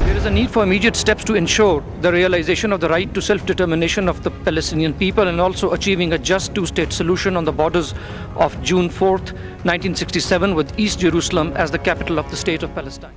There is a need for immediate steps to ensure the realization of the right to self-determination of the Palestinian people and also achieving a just two-state solution on the borders of June 4th, 1967 with East Jerusalem as the capital of the state of Palestine.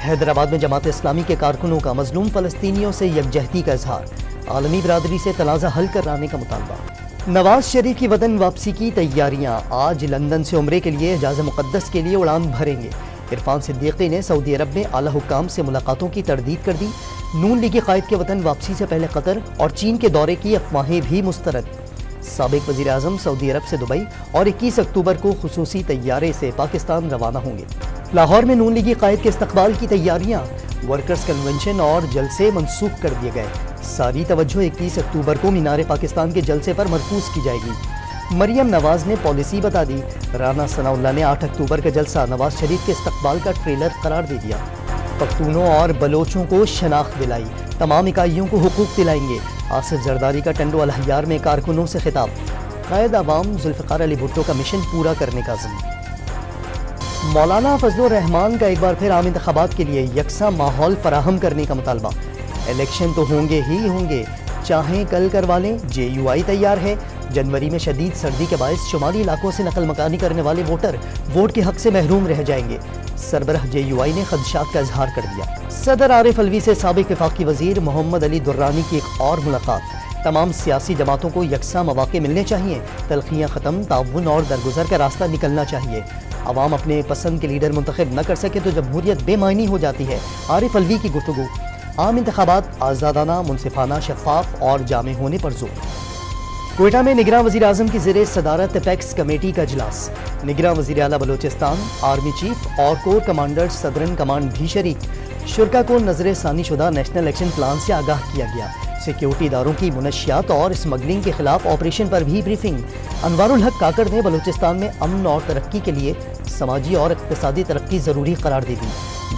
Hyderabad میں جماعت اسلامی کے کارکنوں کا مظلوم فلسطینیوں سے یکجہتی کا اظہار، عالمی برادری سے تنازع حل کرانے کا مطالبہ۔ نواز شریف کی وطن واپسی کی تیاریاں، آج لندن سے عمرے کے لیے حجاز مقدس کے لیے اڑان بھریں گے۔ عرفان صدیقی نے سعودی عرب میں اعلیٰ حکام سے ملاقاتوں کی تردید کر دی۔ نون لیگی قائد کے وطن واپسی سے پہلے قطر اور چین کے دورے کی افواہیں بھی مسترد۔ سابق وزیر اعظم سعودی عرب سے دبئی اور 21 اکتوبر کو خصوصی طیارے سے پاکستان روانہ ہوں گے۔ لاہور میں نون لیگی قائد کے استقبال کی تیاریاں، ورکرز کنونشن اور جلسے منسوخ کر دیے گئے۔ ساری توجہ 21 اکتوبر کو مینار پاکستان کے جلسے پر مرکوز کی جائے گی۔ مریم نواز نے پالیسی بتا دی۔ رانا ثناء اللہ نے 8 اکتوبر کا جلسہ نواز شریف کے استقبال کا ٹریلر قرار دے دیا۔ پختونوں اور بلوچوں کو شناخت دلائی، تمام اکائیوں کو حقوق دلائیں گے۔ آصف زرداری کا ٹنڈو الحیار میں کارکنوں سے خطاب، قائد عوام ذوالفقار علی بھٹو کا مشن پورا کرنے کا عزم۔ مولانا فضل الرحمان کا ایک بار پھر عام انتخابات کے لیے یکساں ماحول فراہم کرنے کا مطالبہ۔ الیکشن تو ہوں گے ہی ہوں گے، چاہیں کل کروا لیں، JUI تیار ہے۔ جنوری میں شدید سردی کے باعث شمالی علاقوں سے نقل مکانی کرنے والے ووٹر ووٹ کے حق سے محروم رہ جائیں گے۔ سربراہ JUI نے خدشات کا اظہار کر دیا۔ صدر عارف علوی سے سابق وفاقی وزیر محمد علی درانی کی ایک اور ملاقات، تمام سیاسی جماعتوں کو یکساں مواقع ملنے چاہیے، تلخیاں ختم، تعاون اور درگزر کا راستہ نکلنا چاہیے۔ عوام اپنے پسند کے لیڈر منتخب نہ کر سکے تو جمہوریت بے معنی ہو جاتی ہے۔ عارف علوی کی گفتگو، عام انتخابات آزادانہ، منصفانہ، شفاف اور جامع ہونے پر زور۔ کوئٹہ میں نگراں وزیر اعظم کی زیر صدارت اپیکس کمیٹی کا اجلاس، نگراں وزیر اعلیٰ بلوچستان، آرمی چیف اور کور کمانڈر صدرن کمانڈ بھی شریک۔ شرکا کو نظر ثانی شدہ نیشنل ایکشن پلان سے آگاہ کیا گیا۔ سیکیورٹی اداروں کی منشیات اور اسمگلنگ کے خلاف آپریشن پر بھی بریفنگ۔ انوار الحق کاکڑ نے بلوچستان میں امن اور ترقی کے لیے سماجی اور اقتصادی ترقی ضروری قرار دے دی۔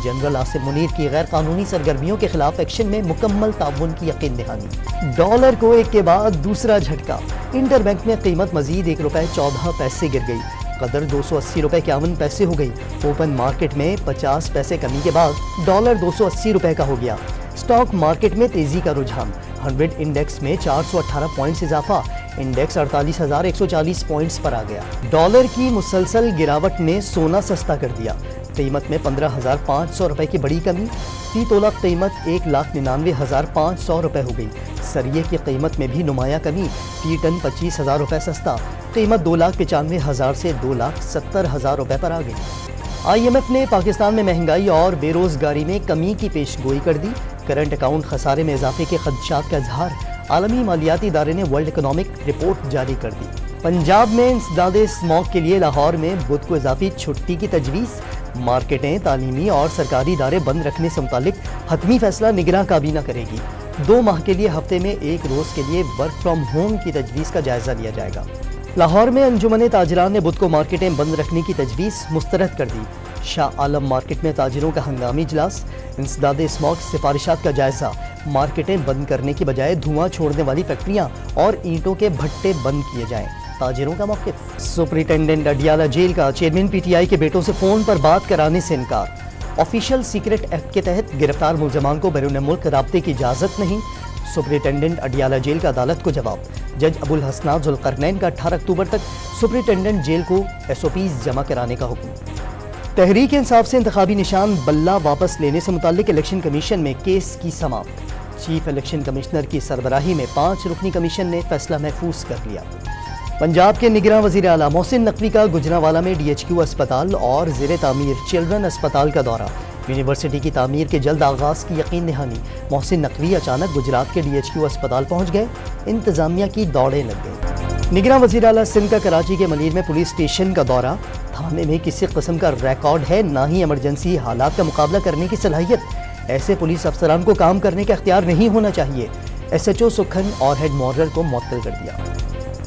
جنرل آصف منیر کی غیر قانونی سرگرمیوں کے خلاف ایکشن میں مکمل تعاون کی یقین دہانی۔ ڈالر کو ایک کے بعد دوسرا جھٹکا، انٹر بینک میں قیمت مزید 1 روپے 14 پیسے گر گئی، قدر 280 روپے 51 پیسے ہو گئی۔ اوپن مارکیٹ میں 50 پیسے کمی کے بعد ڈالر 280 روپے کا ہو گیا۔ اسٹاک مارکیٹ میں تیزی کا رجحان، 100 انڈیکس میں 418 پوائنٹس اضافہ، انڈیکس 48,140 پوائنٹس پر آ گیا۔ ڈالر کی مسلسل گراوٹ نے سونا سستا کر دیا، قیمت میں 15,500 روپے کی بڑی کمی، فی تولہ قیمت 1,99,500 روپے ہو گئی۔ سریے کی قیمت میں بھی نمایاں کمی، فی ٹن 25,000 روپے سستا، قیمت 2,95,000 سے 2,70,000 روپے پر آ گئی۔ IMF نے پاکستان میں مہنگائی اور بے روزگاری میں کمی کی پیش گوئی کر دی، کرنٹ اکاؤنٹ خسارے میں اضافے کے خدشات کا اظہار، عالمی مالیاتی ادارے نے ورلڈ اکنامک رپورٹ جاری کر دی۔ پنجاب میں انسداد اسموگ کے لیے لاہور میں بدھ کو اضافی چھٹی کی تجویز، مارکیٹیں، تعلیمی اور سرکاری ادارے بند رکھنے سے متعلق حتمی فیصلہ نگراں کابینہ کرے گی۔ 2 ماہ کے لیے ہفتے میں 1 روز کے لیے ورک فرام ہوم کی تجویز کا جائزہ لیا جائے گا۔ لاہور میں انجمن تاجران نے بدھ کو مارکیٹیں بند رکھنے کی تجویز مسترد کر دی۔ شاہ عالم مارکیٹ میں تاجروں کا ہنگامی اجلاس، انسداد اسموگ سفارشات کا جائزہ، مارکیٹیں بند کرنے کی بجائے دھواں چھوڑنے والی فیکٹریاں اور اینٹوں کے بھٹے بند کیے جائیں، تاجروں کا موقف۔ سپرنٹینڈنٹ اڈیالہ جیل کا چیئرمین PTI کے بیٹوں سے فون پر بات کرانے سے انکار، آفیشیل سیکرٹ ایکٹ کے تحت گرفتار ملزمان کو بیرون ملک رابطے کی اجازت نہیں۔ سپرنٹینڈنٹ اڈیالہ جیل کا عدالت کو جواب، جج ابو الحسنات ذوالقرنین کا 18 اکتوبر تک سپرنٹینڈنٹ جیل کو SOPs جمع کرانے کا حکم۔ تحریک انصاف سے انتخابی نشان بلہ واپس لینے سے متعلق الیکشن کمیشن میں کیس کی سماعت، چیف الیکشن کمشنر کی سربراہی میں 5 رکنی کمیشن نے فیصلہ محفوظ کر لیا۔ پنجاب کے نگراں وزیر اعلیٰ محسن نقوی کا گجرانوالہ میں DHQ اسپتال اور زیر تعمیر چلڈرن اسپتال کا دورہ، یونیورسٹی کی تعمیر کے جلد آغاز کی یقین دہانی۔ محسن نقوی اچانک گجرات کے DHQ اسپتال پہنچ گئے، انتظامیہ کی دوڑیں لگ گئیں۔ نگراں وزیر اعلیٰ سندھ کا کراچی کے ملیر میں پولیس اسٹیشن کا دورہ، تھانے میں کسی قسم کا ریکارڈ ہے نہ ہی ایمرجنسی حالات کا مقابلہ کرنے کی صلاحیت، ایسے پولیس افسران کو کام کرنے کا اختیار نہیں ہونا چاہیے، SHO سکھن اور ہیڈ مارشل کو معطل کر دیا۔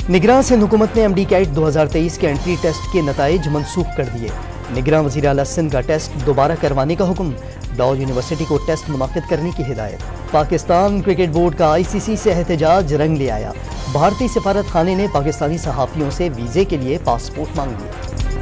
نگراں سندھ حکومت نے MD کیٹ 2023 کے انٹری ٹیسٹ کے نتائج منسوخ کر دیے، نگراں وزیر اعلیٰ سندھ کا ٹیسٹ دوبارہ کروانے کا حکم، ڈاؤ یونیورسٹی کو ٹیسٹ منعقد کرنے کی ہدایت۔ پاکستان کرکٹ بورڈ کا ICC سے احتجاج رنگ لے آیا، بھارتی سفارت خانے نے پاکستانی صحافیوں سے ویزے کے لیے پاسپورٹ مانگ لیا۔